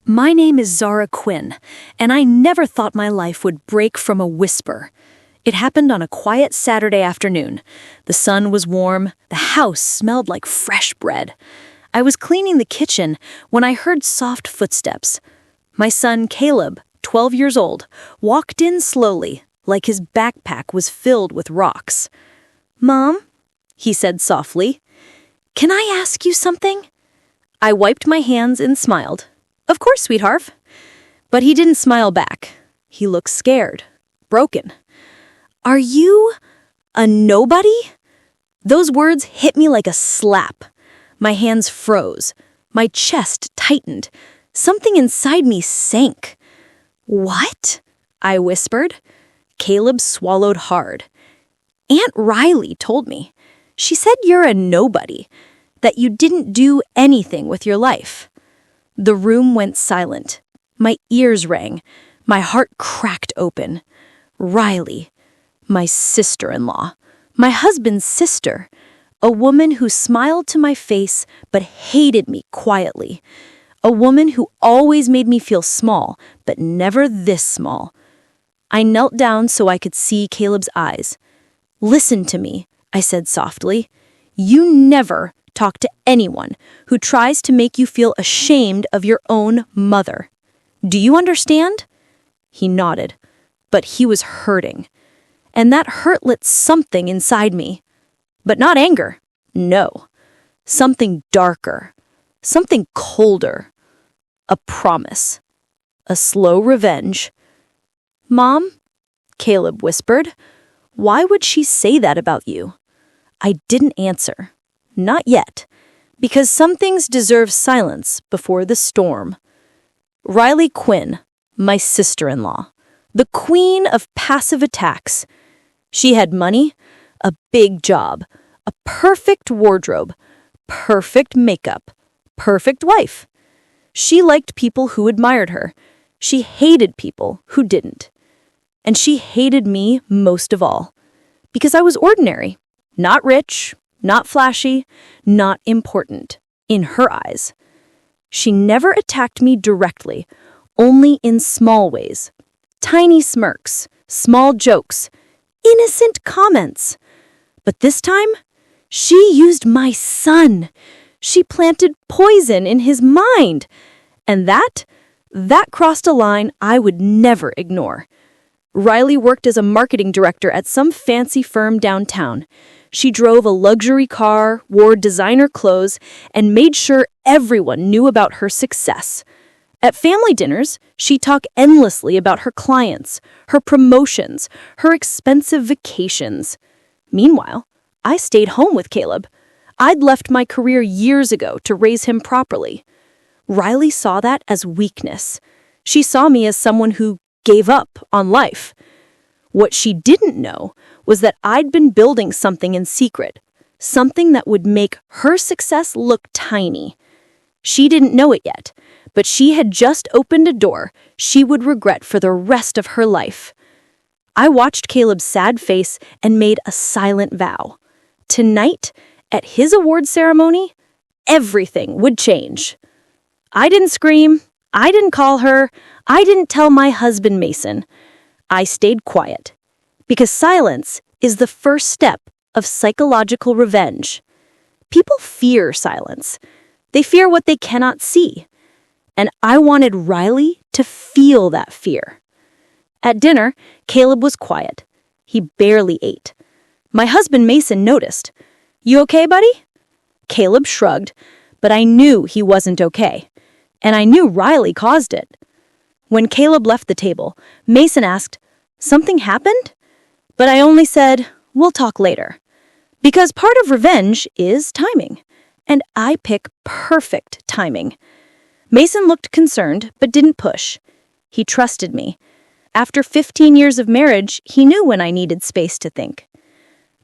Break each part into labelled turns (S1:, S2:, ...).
S1: My name is Zara Quinn, and I never thought my life would break from a whisper. It happened on a quiet Saturday afternoon. The sun was warm, the house smelled like fresh bread. I was cleaning the kitchen when I heard soft footsteps. My son, Caleb, 12 years old, walked in slowly, like his backpack was filled with rocks. "Mom," he said softly, "can I ask you something?" I wiped my hands and smiled. "Of course, sweetheart." But he didn't smile back. He looked scared, broken. "Are you a nobody?" Those words hit me like a slap. My hands froze. My chest tightened. Something inside me sank. "What?" I whispered. Caleb swallowed hard. "Aunt Riley told me. She said you're a nobody, that you didn't do anything with your life." The room went silent. My ears rang. My heart cracked open. Riley, my sister-in-law, my husband's sister, a woman who smiled to my face but hated me quietly, a woman who always made me feel small, but never this small. I knelt down so I could see Caleb's eyes. "Listen to me," I said softly. "You never talk to anyone who tries to make you feel ashamed of your own mother. Do you understand?" He nodded, but he was hurting. And that hurt lit something inside me. But not anger, no. Something darker, something colder. A promise, a slow revenge. "Mom," Caleb whispered, "why would she say that about you?" I didn't answer. Not yet, because some things deserve silence before the storm. Riley Quinn, my sister-in-law, the queen of passive attacks. She had money, a big job, a perfect wardrobe, perfect makeup, perfect wife. She liked people who admired her. She hated people who didn't. And she hated me most of all, because I was ordinary, not rich, not flashy, not important, in her eyes. She never attacked me directly, only in small ways. Tiny smirks, small jokes, innocent comments. But this time, she used my son. She planted poison in his mind. And that crossed a line I would never ignore. Riley worked as a marketing director at some fancy firm downtown. She drove a luxury car, wore designer clothes, and made sure everyone knew about her success. At family dinners, she talked endlessly about her clients, her promotions, her expensive vacations. Meanwhile, I stayed home with Caleb. I'd left my career years ago to raise him properly. Riley saw that as weakness. She saw me as someone who gave up on life. What she didn't know was that I'd been building something in secret, something that would make her success look tiny. She didn't know it yet, but she had just opened a door she would regret for the rest of her life. I watched Caleb's sad face and made a silent vow. Tonight, at his award ceremony, everything would change. I didn't scream. I didn't call her. I didn't tell my husband, Mason. I stayed quiet, because silence is the first step of psychological revenge. People fear silence. They fear what they cannot see. And I wanted Riley to feel that fear. At dinner, Caleb was quiet. He barely ate. My husband, Mason, noticed. "You okay, buddy?" Caleb shrugged, but I knew he wasn't okay. And I knew Riley caused it. When Caleb left the table, Mason asked, "Something happened?" But I only said, "We'll talk later." Because part of revenge is timing. And I pick perfect timing. Mason looked concerned, but didn't push. He trusted me. After 15 years of marriage, he knew when I needed space to think.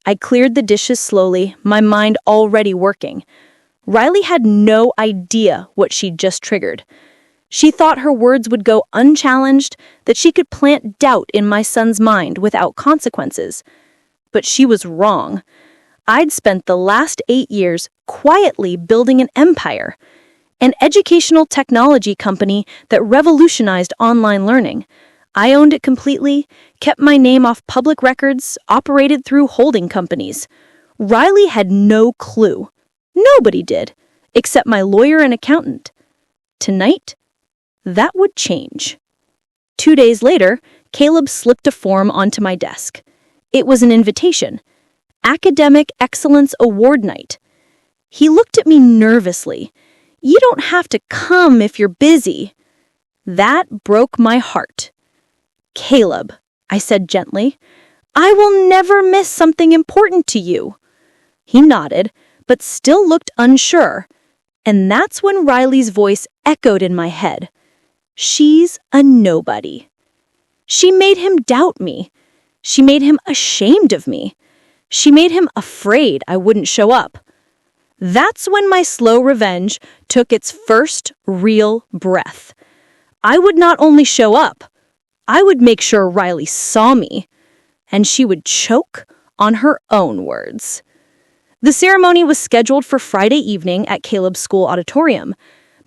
S1: I cleared the dishes slowly, my mind already working. Riley had no idea what she'd just triggered. She thought her words would go unchallenged, that she could plant doubt in my son's mind without consequences. But she was wrong. I'd spent the last 8 years quietly building an empire. an educational technology company that revolutionized online learning. I owned it completely, kept my name off public records, operated through holding companies. Riley had no clue. Nobody did, except my lawyer and accountant. Tonight, that would change. 2 days later, Caleb slipped a form onto my desk. It was an invitation. Academic Excellence Award Night. He looked at me nervously. "You don't have to come if you're busy." That broke my heart. "Caleb," I said gently, "I will never miss something important to you." He nodded, but still looked unsure. And that's when Riley's voice echoed in my head. She's a nobody. She made him doubt me. She made him ashamed of me. She made him afraid I wouldn't show up. That's when my slow revenge took its first real breath. I would not only show up, I would make sure Riley saw me, and she would choke on her own words. The ceremony was scheduled for Friday evening at Caleb's school auditorium.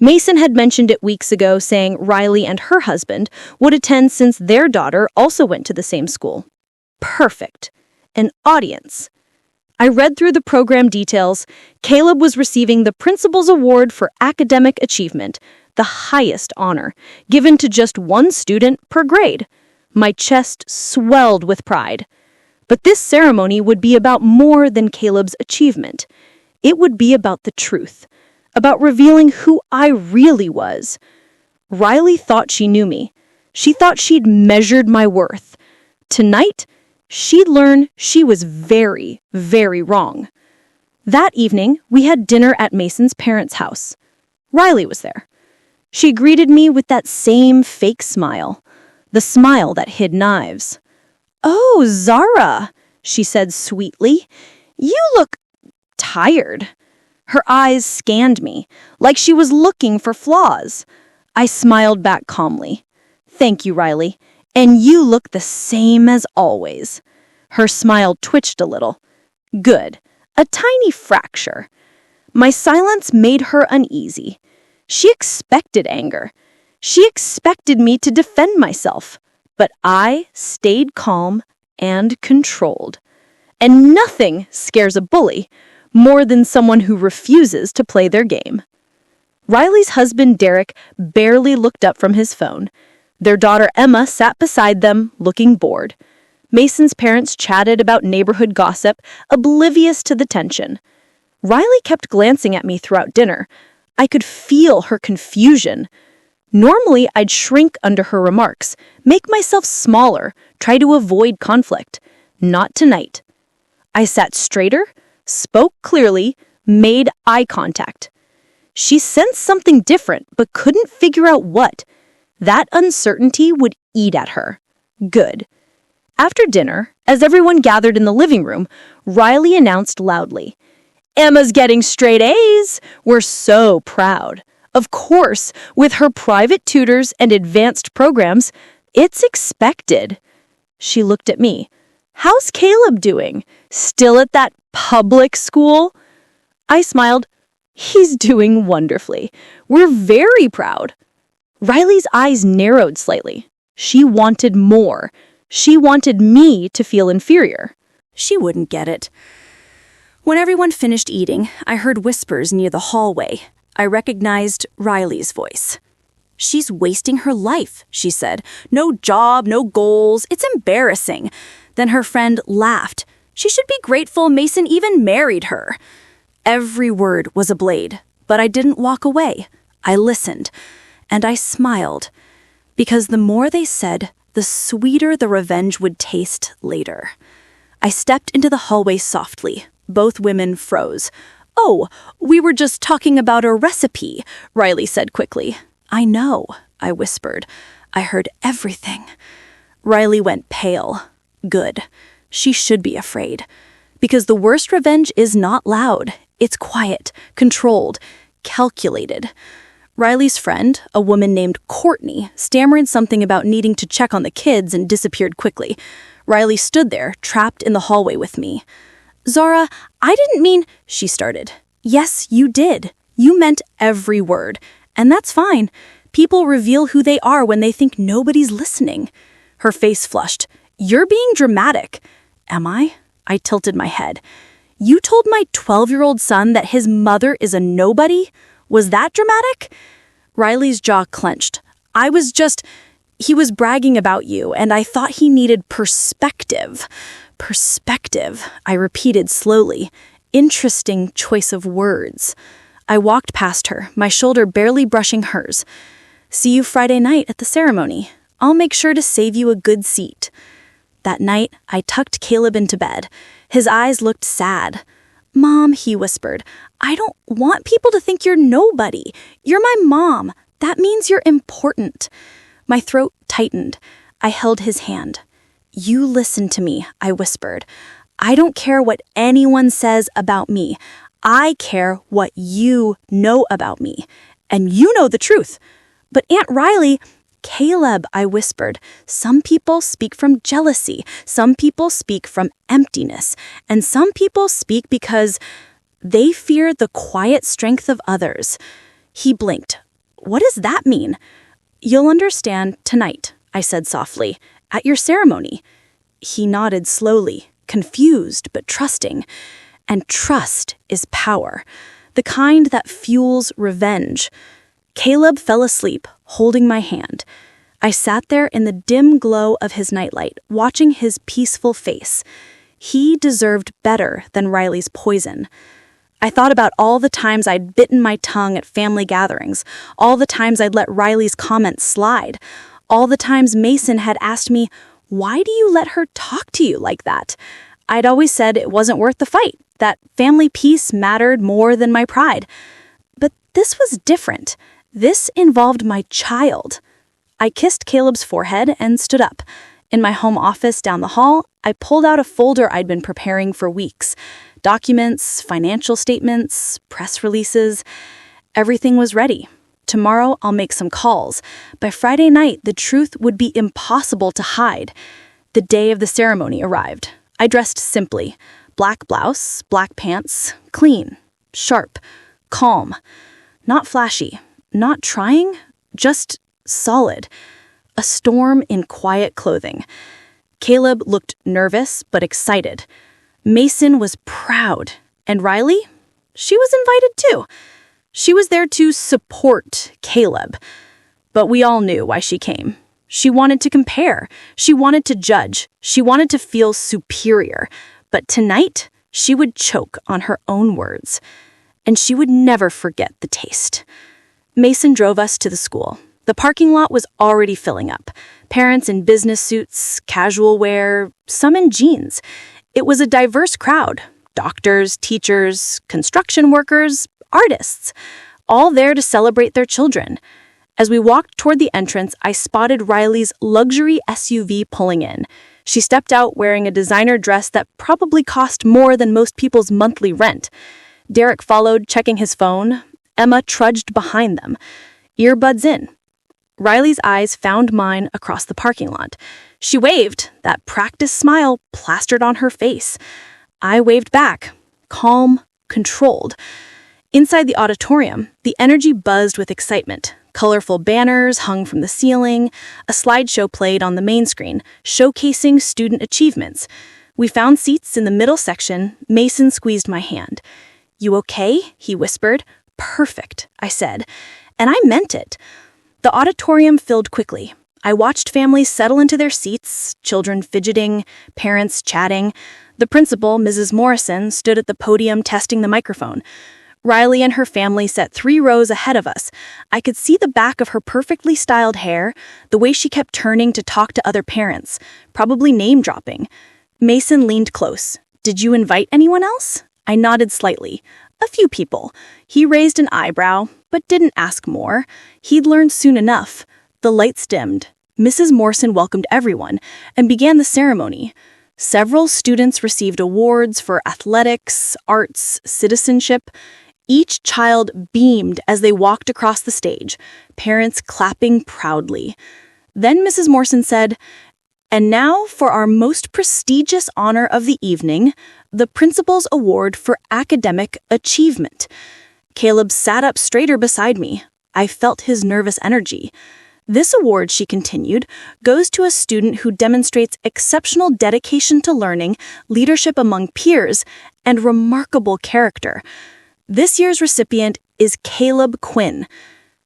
S1: Mason had mentioned it weeks ago, saying Riley and her husband would attend since their daughter also went to the same school. Perfect. An audience. I read through the program details. Caleb was receiving the Principal's Award for Academic Achievement, the highest honor, given to just one student per grade. My chest swelled with pride. But this ceremony would be about more than Caleb's achievement. It would be about the truth, about revealing who I really was. Riley thought she knew me. She thought she'd measured my worth. Tonight, she'd learn she was very, very wrong. That evening, we had dinner at Mason's parents' house. Riley was there. She greeted me with that same fake smile, the smile that hid knives. "Oh, Zara," she said sweetly, "you look tired." Her eyes scanned me, like she was looking for flaws. I smiled back calmly. "Thank you, Riley, and you look the same as always." Her smile twitched a little. "Good. A tiny fracture." My silence made her uneasy. She expected anger. She expected me to defend myself. But I stayed calm and controlled. And nothing scares a bully more than someone who refuses to play their game. Riley's husband, Derek, barely looked up from his phone. Their daughter, Emma, sat beside them, looking bored. Mason's parents chatted about neighborhood gossip, oblivious to the tension. Riley kept glancing at me throughout dinner. I could feel her confusion. Normally, I'd shrink under her remarks, make myself smaller, try to avoid conflict. Not tonight. I sat straighter, spoke clearly, made eye contact. She sensed something different, but couldn't figure out what. That uncertainty would eat at her. Good. After dinner, as everyone gathered in the living room, Riley announced loudly, "Emma's getting straight A's. We're so proud." Of course, with her private tutors and advanced programs, it's expected. She looked at me. "How's Caleb doing? Still at that public school?" I smiled. "He's doing wonderfully. We're very proud." Riley's eyes narrowed slightly. She wanted more. She wanted me to feel inferior. She wouldn't get it. When everyone finished eating, I heard whispers near the hallway. I recognized Riley's voice. "She's wasting her life," she said. "No job, no goals. It's embarrassing." Then her friend laughed. "She should be grateful Mason even married her." Every word was a blade, but I didn't walk away. I listened, and I smiled, because the more they said, the sweeter the revenge would taste later. I stepped into the hallway softly. Both women froze. "Oh, we were just talking about a recipe," Riley said quickly. "I know," I whispered. I heard everything. Riley went pale. Good. She should be afraid. Because the worst revenge is not loud. It's quiet, controlled, calculated. Riley's friend, a woman named Courtney, stammered something about needing to check on the kids and disappeared quickly. Riley stood there, trapped in the hallway with me. "Zara, I didn't mean," she started. "Yes, you did. You meant every word. And that's fine. People reveal who they are when they think nobody's listening. Her face flushed. You're being dramatic. Am I? I tilted my head. You told my 12-year-old son that his mother is a nobody? Was that dramatic? Riley's jaw clenched. He was bragging about you, and I thought he needed perspective. Perspective, I repeated slowly. Interesting choice of words. I walked past her, my shoulder barely brushing hers. See you Friday night at the ceremony. I'll make sure to save you a good seat. That night, I tucked Caleb into bed. His eyes looked sad. Mom, he whispered, I don't want people to think you're nobody. You're my mom. That means you're important. My throat tightened. I held his hand. You listen to me, I whispered. I don't care what anyone says about me. I care what you know about me. And you know the truth. But Aunt Riley, Caleb, I whispered, some people speak from jealousy, some people speak from emptiness, and some people speak because they fear the quiet strength of others. He blinked. What does that mean? You'll understand tonight, I said softly, at your ceremony. He nodded slowly, confused but trusting. And trust is power, the kind that fuels revenge. Caleb fell asleep, holding my hand. I sat there in the dim glow of his nightlight, watching his peaceful face. He deserved better than Riley's poison. I thought about all the times I'd bitten my tongue at family gatherings, all the times I'd let Riley's comments slide, all the times Mason had asked me, why do you let her talk to you like that? I'd always said it wasn't worth the fight, that family peace mattered more than my pride. But this was different. This involved my child. I kissed Caleb's forehead and stood up. In my home office down the hall, I pulled out a folder I'd been preparing for weeks. Documents, financial statements, press releases. Everything was ready. Tomorrow, I'll make some calls. By Friday night, the truth would be impossible to hide. The day of the ceremony arrived. I dressed simply. Black blouse, black pants, clean, sharp, calm. Not flashy, not trying, just solid. A storm in quiet clothing. Caleb looked nervous but excited. Mason was proud. And Riley? She was invited too. She was there to support Caleb. But we all knew why she came. She wanted to compare. She wanted to judge. She wanted to feel superior. But tonight, she would choke on her own words. And she would never forget the taste. Mason drove us to the school. The parking lot was already filling up. Parents in business suits, casual wear, some in jeans. It was a diverse crowd. Doctors, teachers, construction workers, artists. All there to celebrate their children. As we walked toward the entrance, I spotted Riley's luxury SUV pulling in. She stepped out wearing a designer dress that probably cost more than most people's monthly rent. Derek followed, checking his phone. Emma trudged behind them, earbuds in. Riley's eyes found mine across the parking lot. She waved, that practiced smile plastered on her face. I waved back, calm, controlled. Inside the auditorium, the energy buzzed with excitement. Colorful banners hung from the ceiling. A slideshow played on the main screen, showcasing student achievements. We found seats in the middle section. Mason squeezed my hand. You okay? He whispered. Perfect, I said. And I meant it. The auditorium filled quickly. I watched families settle into their seats, children fidgeting, parents chatting. The principal, Mrs. Morrison, stood at the podium testing the microphone. Riley and her family sat 3 rows ahead of us. I could see the back of her perfectly styled hair, the way she kept turning to talk to other parents, probably name-dropping. Mason leaned close. Did you invite anyone else? I nodded slightly. A few people. He raised an eyebrow, but didn't ask more. He'd learned soon enough. The lights dimmed. Mrs. Morrison welcomed everyone and began the ceremony. Several students received awards for athletics, arts, citizenship. Each child beamed as they walked across the stage, parents clapping proudly. Then Mrs. Morrison said, "And now for our most prestigious honor of the evening, the Principal's Award for Academic Achievement."
S2: Caleb sat up straighter beside me. I felt his nervous energy. This award, she continued, goes to a student who demonstrates exceptional dedication to learning, leadership among peers, and remarkable character. This year's recipient is Caleb Quinn.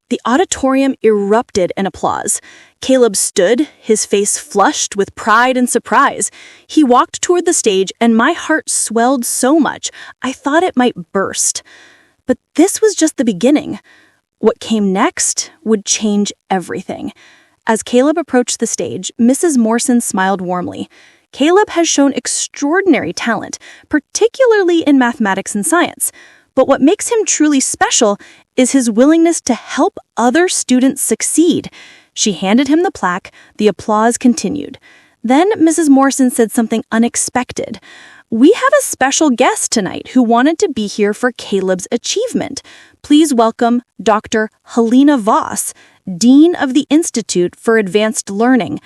S2: The auditorium erupted in applause. Caleb stood, his face flushed with pride and surprise. He walked toward the stage, and my heart swelled so much I thought it might burst. But this was just the beginning. What came next would change everything. As Caleb approached the stage, Mrs. Morrison smiled warmly. Caleb has shown extraordinary talent, particularly in mathematics and science. But what makes him truly special is his willingness to help other students succeed. She handed him the plaque. The applause continued. Then Mrs. Morrison said something unexpected. "We have a special guest tonight who wanted to be here for Caleb's achievement. Please welcome Dr. Helena Voss, Dean of the Institute for Advanced Learning."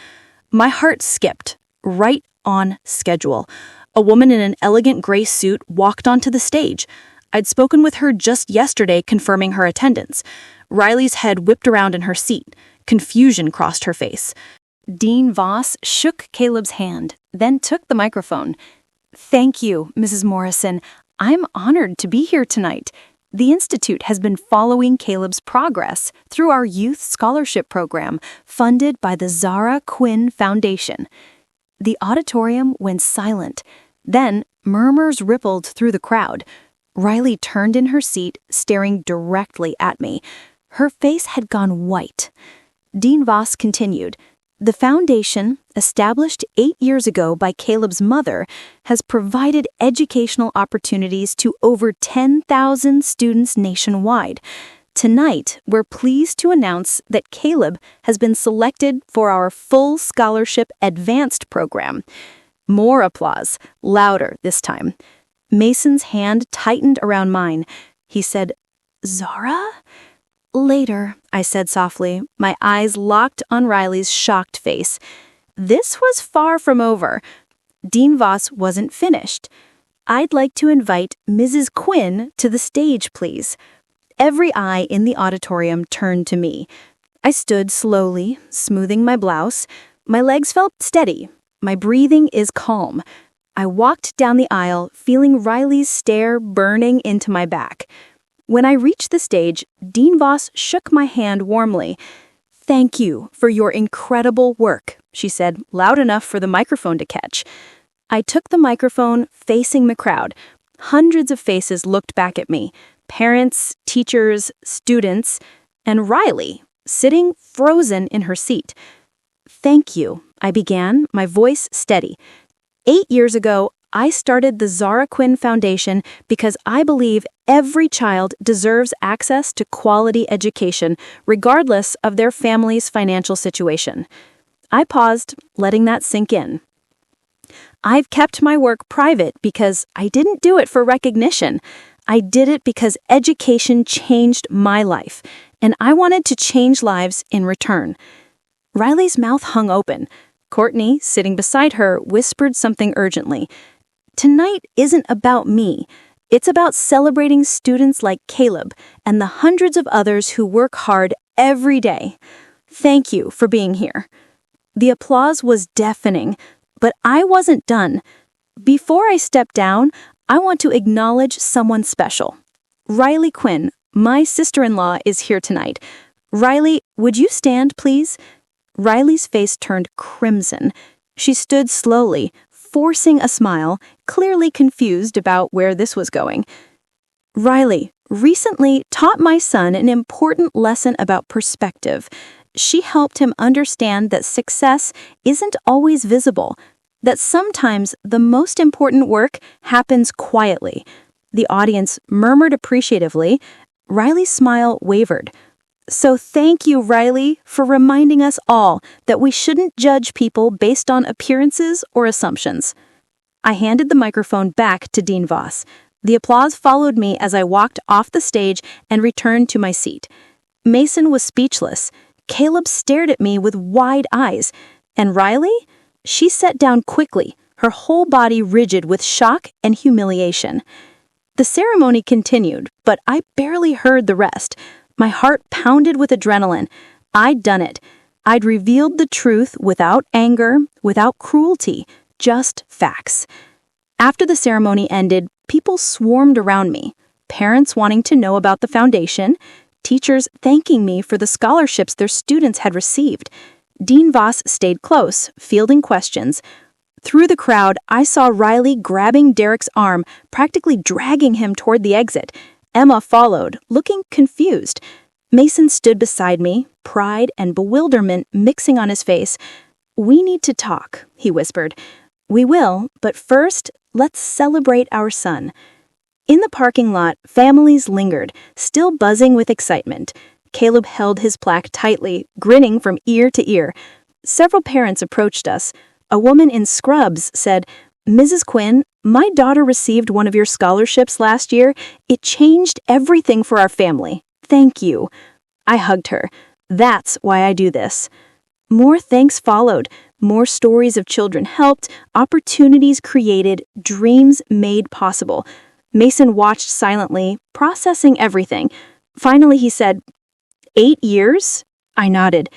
S2: My heart skipped, right on schedule. A woman in an elegant gray suit walked onto the stage. I'd spoken with her just yesterday confirming her attendance. Riley's head whipped around in her seat. Confusion crossed her face.
S1: Dean Voss shook Caleb's hand, then took the microphone. "Thank you, Mrs. Morrison. I'm honored to be here tonight. The Institute has been following Caleb's progress through our youth scholarship program funded by the Zara Quinn Foundation." The auditorium went silent. Then murmurs rippled through the crowd. Riley turned in her seat, staring directly at me. Her face had gone white. Dean Voss continued, "The foundation, established 8 years ago by Caleb's mother, has provided educational opportunities to over 10,000 students nationwide. Tonight, we're pleased to announce that Caleb has been selected for our full scholarship advanced program." More applause, louder this time. Mason's hand tightened around mine. He said, "Zara?" "Later," I said softly, my eyes locked on Riley's shocked face. This was far from over. Dean Voss wasn't finished. "I'd like to invite Mrs. Quinn to the stage, please." Every eye in the auditorium turned to me. I stood slowly, smoothing my blouse. My legs felt steady. My breathing is calm. I walked down the aisle, feeling Riley's stare burning into my back. When I reached the stage, Dean Voss shook my hand warmly. "Thank you for your incredible work," she said, loud enough for the microphone to catch. I took the microphone, facing the crowd. Hundreds of faces looked back at me. Parents, teachers, students, and Riley, sitting frozen in her seat. "Thank you," I began, my voice steady. 8 years ago, I started the Zara Quinn Foundation because I believe every child deserves access to quality education, regardless of their family's financial situation. I paused, letting that sink in. I've kept my work private because I didn't do it for recognition. I did it because education changed my life, and I wanted to change lives in return. Riley's mouth hung open. Courtney, sitting beside her, whispered something urgently. "Tonight isn't about me. It's about celebrating students like Caleb and the hundreds of others who work hard every day. Thank you for being here." The applause was deafening, but I wasn't done. Before I step down, I want to acknowledge someone special. Riley Quinn, my sister-in-law, is here tonight. Riley, would you stand, please? Riley's face turned crimson. She stood slowly, forcing a smile, clearly confused about where this was going. Riley recently taught my son an important lesson about perspective. She helped him understand that success isn't always visible, that sometimes the most important work happens quietly. The audience murmured appreciatively. Riley's smile wavered. So thank you, Riley, for reminding us all that we shouldn't judge people based on appearances or assumptions. I handed the microphone back to Dean Voss. The applause followed me as I walked off the stage and returned to my seat. Mason was speechless. Caleb stared at me with wide eyes. And Riley? She sat down quickly, her whole body rigid with shock and humiliation.
S2: The ceremony continued, but I barely heard the rest. My heart pounded with adrenaline. I'd done it. I'd revealed the truth without anger, without cruelty, just facts. After the ceremony ended, people swarmed around me. Parents wanting to know about the foundation, teachers thanking me for the scholarships their students had received. Dean Voss stayed close, fielding questions. Through the crowd, I saw Riley grabbing Derek's arm, practically dragging him toward the exit. Emma followed, looking confused. Mason stood beside me, pride and bewilderment mixing on his face. "We need to talk," he whispered. "We will, but first, let's celebrate our son." In the parking lot, families lingered, still buzzing with excitement. Caleb held his plaque tightly, grinning from ear to ear. Several parents approached us. A woman in scrubs said, "Mrs. Quinn, my daughter received one of your scholarships last year. It changed everything for our family. Thank you." I hugged her. That's why I do this. More thanks followed. More stories of children helped, opportunities created, dreams made possible. Mason watched silently, processing everything. Finally, he said, 8 years? I nodded.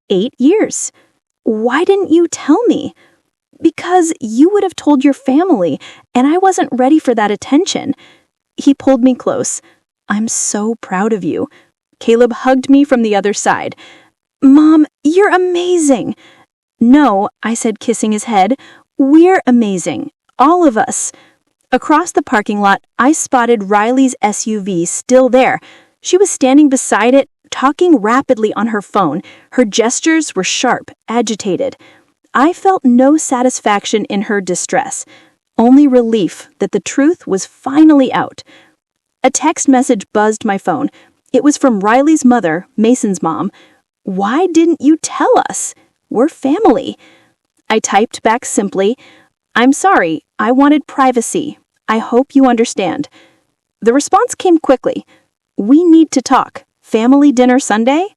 S2: 8 years. Why didn't you tell me? Because you would have told your family, and I wasn't ready for that attention. He pulled me close. I'm so proud of you. Caleb hugged me from the other side. Mom, you're amazing. No, I said, kissing his head. We're amazing. All of us. Across the parking lot, I spotted Riley's SUV still there. She was standing beside it, talking rapidly on her phone. Her gestures were sharp, agitated. I felt no satisfaction in her distress, only relief that the truth was finally out. A text message buzzed my phone. It was from Riley's mother, Mason's mom. "Why didn't you tell us? We're family." I typed back simply, "I'm sorry, I wanted privacy. I hope you understand." The response came quickly. "We need to talk. Family dinner Sunday?"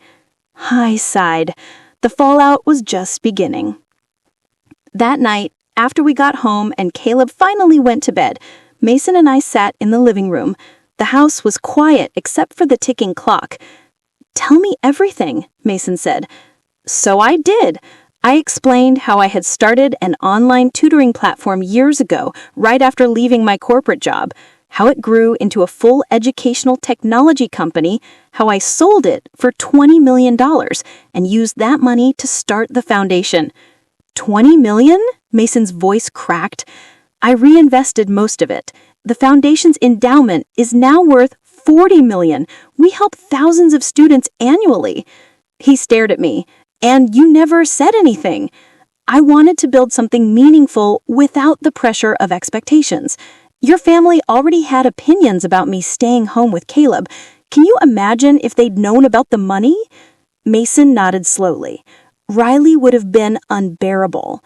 S2: I sighed. The fallout was just beginning. That night, after we got home and Caleb finally went to bed, Mason and I sat in the living room. The house was quiet except for the ticking clock. "Tell me everything," Mason said. So I did. I explained how I had started an online tutoring platform years ago, right after leaving my corporate job, how it grew into a full educational technology company, how I sold it for $20 million and used that money to start the foundation. $20 million? Mason's voice cracked. I reinvested most of it. The foundation's endowment is now worth $40 million. We help thousands of students annually. He stared at me. And you never said anything. I wanted to build something meaningful without the pressure of expectations. Your family already had opinions about me staying home with Caleb. Can you imagine if they'd known about the money? Mason nodded slowly. Riley would have been unbearable.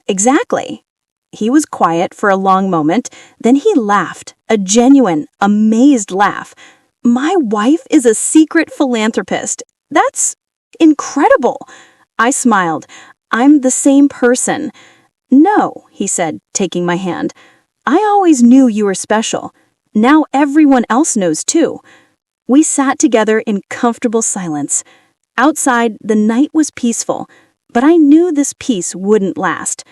S2: Exactly. He was quiet for a long moment. Then he laughed, a genuine, amazed laugh. My wife is a secret philanthropist. That's incredible. I smiled. I'm the same person. No, he said, taking my hand. I always knew you were special. Now everyone else knows too. We sat together in comfortable silence. Outside, the night was peaceful, but I knew this peace wouldn't last.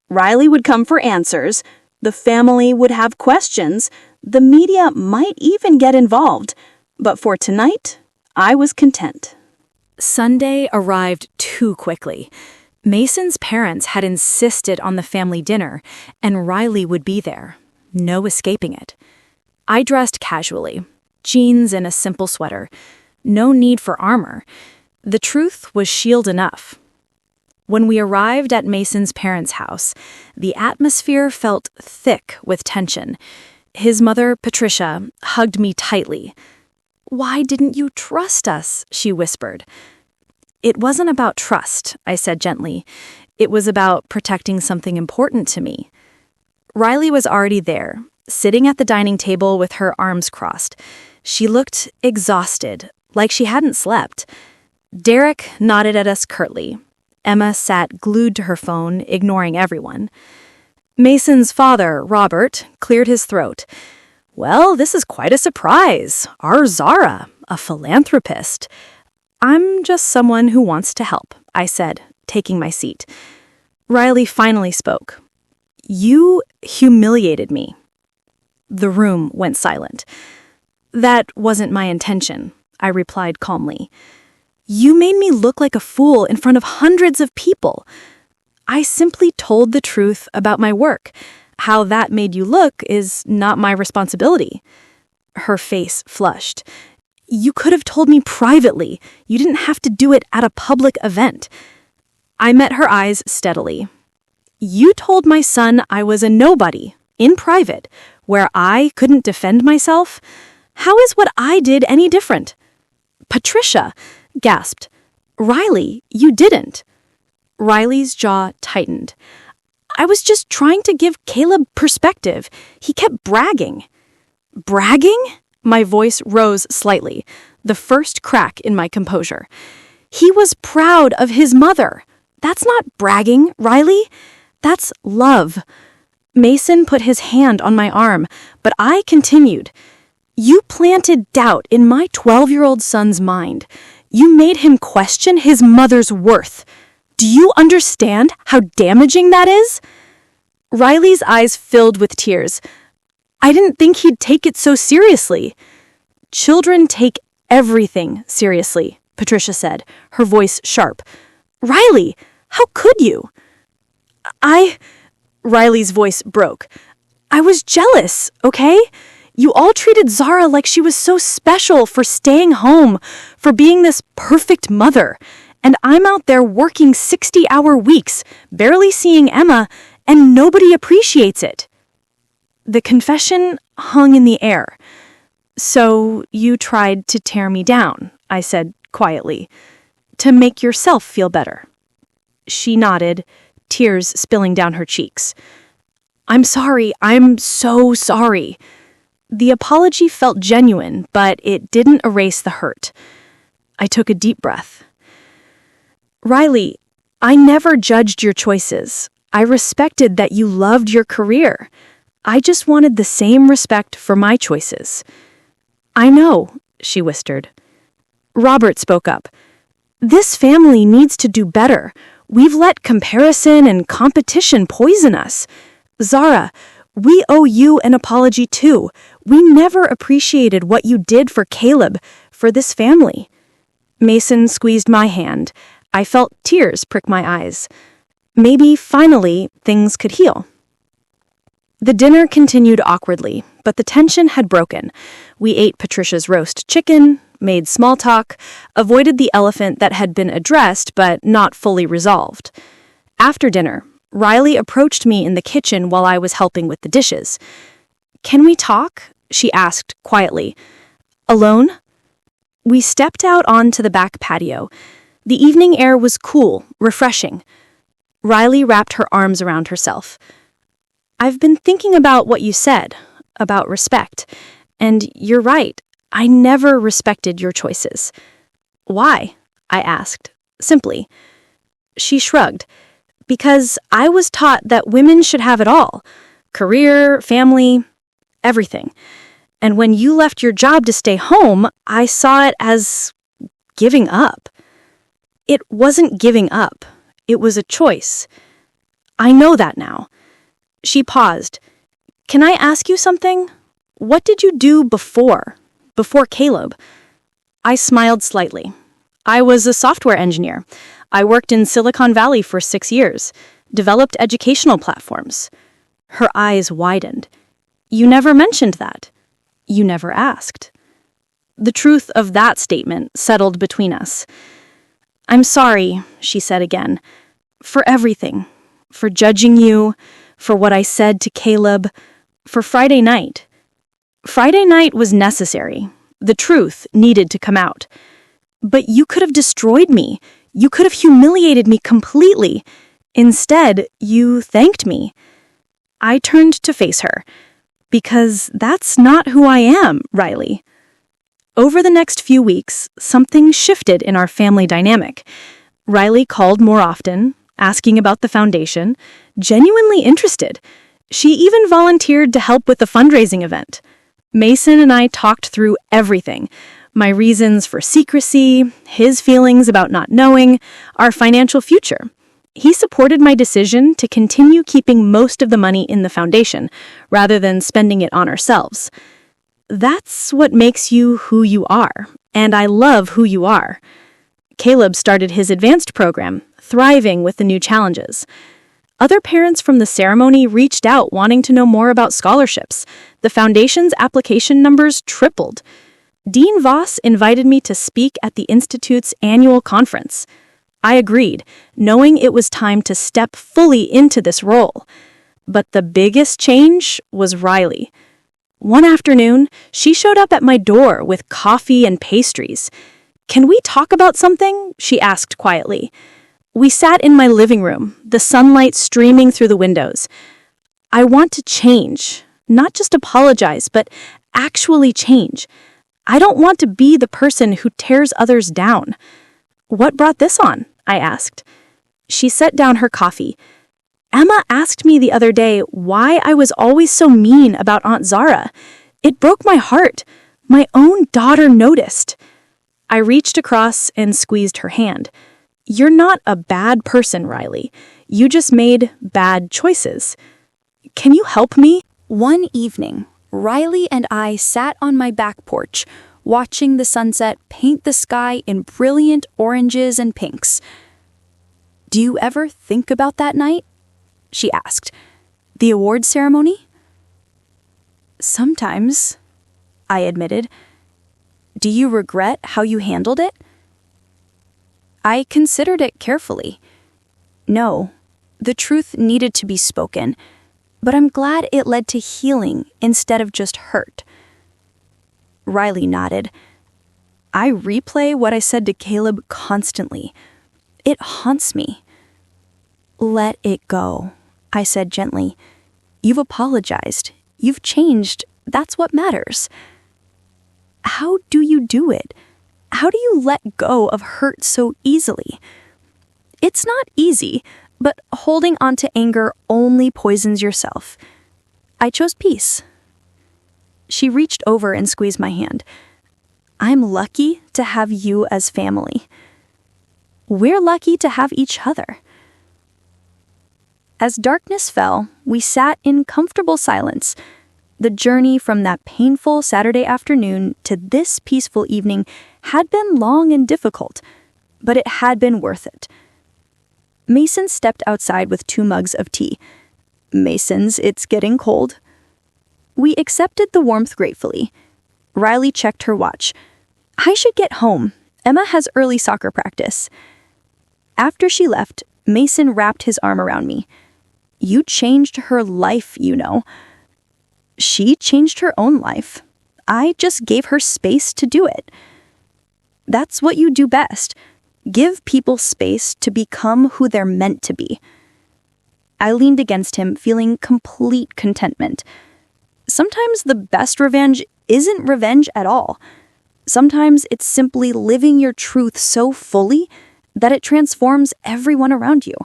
S2: Riley would come for answers. The family would have questions. The media might even get involved. But for tonight, I was content.
S1: Sunday arrived too quickly. Mason's parents had insisted on the family dinner, and Riley would be there. No escaping it. I dressed casually, jeans and a simple sweater. No need for armor. The truth was shield enough. When we arrived at Mason's parents' house, the atmosphere felt thick with tension. His mother, Patricia, hugged me tightly. "Why didn't you trust us?" she whispered. "It wasn't about trust," I said gently. "It was about protecting something important to me." Riley was already there, sitting at the dining table with her arms crossed. She looked exhausted, like she hadn't slept. Derek nodded at us curtly. Emma sat glued to her phone, ignoring everyone. Mason's father, Robert, cleared his throat. Well, this is quite a surprise. Our Zara, a philanthropist. I'm just someone who wants to help, I said, taking my seat. Riley finally spoke. You humiliated me. The room went silent. That wasn't my intention, I replied calmly. You made me look like a fool in front of hundreds of people. I simply told the truth about my work. How that made you look is not my responsibility. Her face flushed. You could have told me privately. You didn't have to do it at a public event. I met her eyes steadily. You told my son I was a nobody, in private, where I couldn't defend myself. How is what I did any different? Patricia gasped. Riley, you didn't. Riley's jaw tightened. I was just trying to give Caleb perspective. He kept bragging. Bragging? My voice rose slightly, the first crack in my composure. He was proud of his mother. That's not bragging, Riley. That's love. Mason put his hand on my arm, but I continued. You planted doubt in my 12-year-old son's mind. You made him question his mother's worth. Do you understand how damaging that is? Riley's eyes filled with tears. I didn't think he'd take it so seriously. Children take everything seriously, Patricia said, her voice sharp. Riley, how could you? Riley's voice broke. I was jealous, okay? You all treated Zara like she was so special for staying home, for being this perfect mother. And I'm out there working 60-hour weeks, barely seeing Emma, and nobody appreciates it. The confession hung in the air. So you tried to tear me down, I said quietly, to make yourself feel better. She nodded, tears spilling down her cheeks. I'm sorry, I'm so sorry. The apology felt genuine, but it didn't erase the hurt. I took a deep breath. Riley, I never judged your choices. I respected that you loved your career. I just wanted the same respect for my choices. I know, she whispered. Robert spoke up. This family needs to do better. We've let comparison and competition poison us. Zara, we owe you an apology too. We never appreciated what you did for Caleb, for this family. Mason squeezed my hand. I felt tears prick my eyes. Maybe, finally, things could heal. The dinner continued awkwardly, but the tension had broken. We ate Patricia's roast chicken, made small talk, avoided the elephant that had been addressed but not fully resolved. After dinner, Riley approached me in the kitchen while I was helping with the dishes. Can we talk? She asked quietly. Alone? We stepped out onto the back patio. The evening air was cool, refreshing. Riley wrapped her arms around herself. I've been thinking about what you said, about respect. And you're right, I never respected your choices. Why? I asked, simply. She shrugged. Because I was taught that women should have it all. Career, family, everything. And when you left your job to stay home, I saw it as giving up. It wasn't giving up. It was a choice. I know that now. She paused. Can I ask you something? What did you do before Caleb? I smiled slightly. I was a software engineer. I worked in Silicon Valley for 6 years, developed educational platforms. Her eyes widened. You never mentioned that. You never asked. The truth of that statement settled between us. I'm sorry, she said again, for everything, for judging you, for what I said to Caleb, for Friday night. Friday night was necessary. The truth needed to come out. But you could have destroyed me. You could have humiliated me completely. Instead, you thanked me. I turned to face her. Because that's not who I am, Riley. Over the next few weeks, something shifted in our family dynamic. Riley called more often, asking about the foundation, genuinely interested. She even volunteered to help with the fundraising event.
S2: Mason and I talked through everything. My reasons for secrecy, his feelings about not knowing, our financial future. He supported my decision to continue keeping most of the money in the foundation, rather than spending it on ourselves. That's what makes you who you are, and I love who you are. Caleb started his advanced program, thriving with the new challenges. Other parents from the ceremony reached out wanting to know more about scholarships. The foundation's application numbers tripled. Dean Voss invited me to speak at the Institute's annual conference. I agreed, knowing it was time to step fully into this role. But the biggest change was Riley. One afternoon, she showed up at my door with coffee and pastries. "Can we talk about something?" she asked quietly. We sat in my living room, the sunlight streaming through the windows. "I want to change, not just apologize, but actually change. I don't want to be the person who tears others down." "What brought this on?" I asked. She set down her coffee. "Emma asked me the other day why I was always so mean about Aunt Zara. It broke my heart. My own daughter noticed." I reached across and squeezed her hand. "You're not a bad person, Riley. You just made bad choices. Can you help me?"
S1: One evening, Riley and I sat on my back porch, watching the sunset paint the sky in brilliant oranges and pinks. "Do you ever think about that night?" she asked. "The award ceremony?" "Sometimes," I admitted. "Do you regret how you handled it?" I considered it carefully. No, the truth needed to be spoken, but I'm glad it led to healing instead of just hurt. Riley nodded. "I replay what I said to Caleb constantly. It haunts me." "Let it go," I said gently. "You've apologized. You've changed. That's what matters." "How do you do it? How do you let go of hurt so easily?" "It's not easy, but holding on to anger only poisons yourself. I chose peace." She reached over and squeezed my hand. "I'm lucky to have you as family. We're lucky to have each other." As darkness fell, we sat in comfortable silence. The journey from that painful Saturday afternoon to this peaceful evening had been long and difficult, but it had been worth it. Mason stepped outside with 2 mugs of tea. "Masons, it's getting cold." We accepted the warmth gratefully. Riley checked her watch. "I should get home. Emma has early soccer practice." After she left, Mason wrapped his arm around me. "You changed her life, you know." "She changed her own life. I just gave her space to do it." That's what you do best. Give people space to become who they're meant to be. I leaned against him, feeling complete contentment. Sometimes the best revenge isn't revenge at all. Sometimes it's simply living your truth so fully that it transforms everyone around you.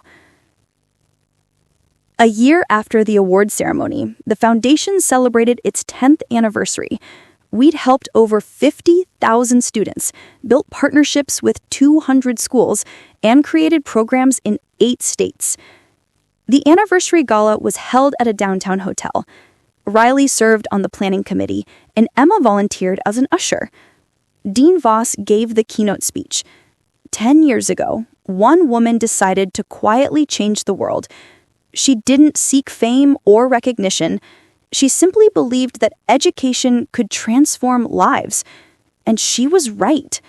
S1: A year after the award ceremony, the foundation celebrated its 10th anniversary. We'd helped over 50,000 students, built partnerships with 200 schools, and created programs in 8 states. The anniversary gala was held at a downtown hotel. Riley served on the planning committee, and Emma volunteered as an usher. Dean Voss gave the keynote speech. 10 years ago, one woman decided to quietly change the world. She didn't seek fame or recognition. She simply believed that education could transform lives. And she was right.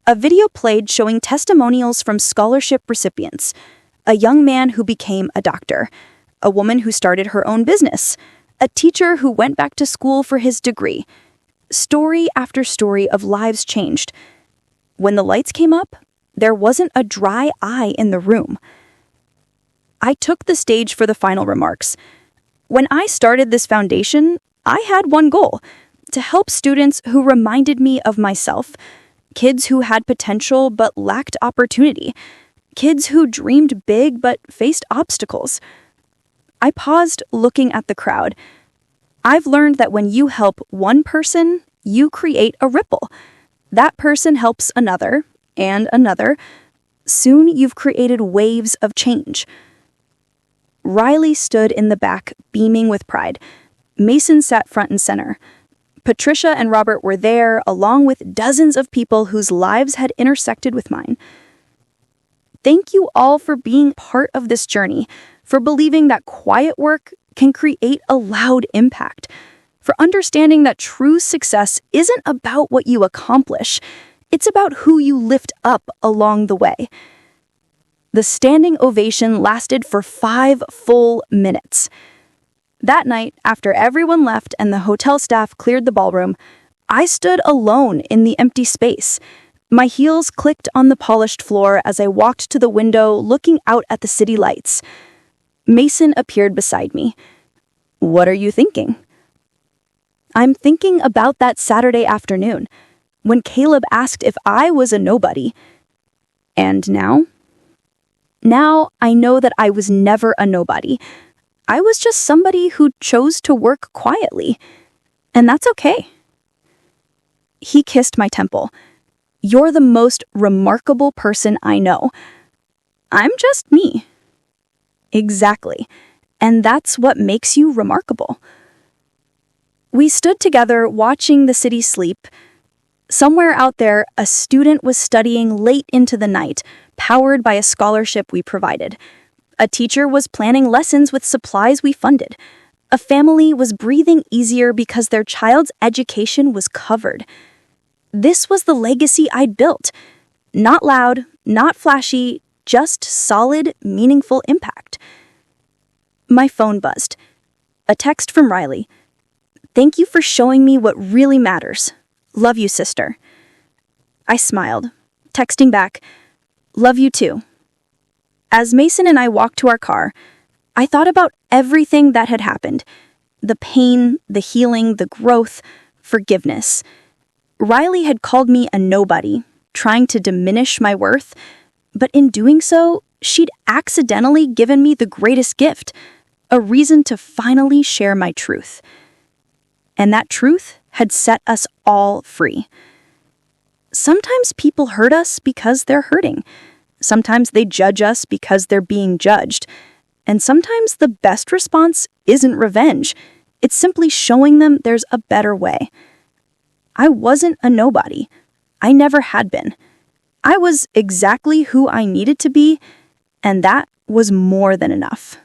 S1: A video played showing testimonials from scholarship recipients. A young man who became a doctor. A woman who started her own business. A teacher who went back to school for his degree. Story after story of lives changed. When the lights came up, there wasn't a dry eye in the room. I took the stage for the final remarks. When I started this foundation, I had one goal: to help students who reminded me of myself, kids who had potential but lacked opportunity, kids who dreamed big but faced obstacles. I paused, looking at the crowd.
S2: I've learned that when you help one person, you create a ripple. That person helps another, and another. Soon you've created waves of change. Riley stood in the back, beaming with pride. Mason sat front and center. Patricia and Robert were there, along with dozens of people whose lives had intersected with mine. Thank you all for being part of this journey, for believing that quiet work can create a loud impact, for understanding that true success isn't about what you accomplish, it's about who you lift up along the way. The standing ovation lasted for 5 full minutes. That night, after everyone left and the hotel staff cleared the ballroom, I stood alone in the empty space. My heels clicked on the polished floor as I walked to the window, looking out at the city lights. Mason appeared beside me. "What are you thinking?" "I'm thinking about that Saturday afternoon, when Caleb asked if I was a nobody. And now? Now I know that I was never a nobody. I was just somebody who chose to work quietly. And that's okay." He kissed my temple. "You're the most remarkable person I know. I'm just me." "Exactly. And that's what makes you remarkable." We stood together watching the city sleep. Somewhere out there, a student was studying late into the night, powered by a scholarship we provided. A teacher was planning lessons with supplies we funded. A family was breathing easier because their child's education was covered. This was the legacy I'd built. Not loud, not flashy, just solid, meaningful impact. My phone buzzed. A text from Riley. "Thank you for showing me what really matters. Love you, sister." I smiled, texting back, "Love you too." As Mason and I walked to our car, I thought about everything that had happened. The pain, the healing, the growth, forgiveness. Riley had called me a nobody, trying to diminish my worth, but in doing so, she'd accidentally given me the greatest gift, a reason to finally share my truth. And that truth had set us all free. Sometimes people hurt us because they're hurting. Sometimes they judge us because they're being judged. And sometimes the best response isn't revenge. It's simply showing them there's a better way. I wasn't a nobody. I never had been. I was exactly who I needed to be, and that was more than enough.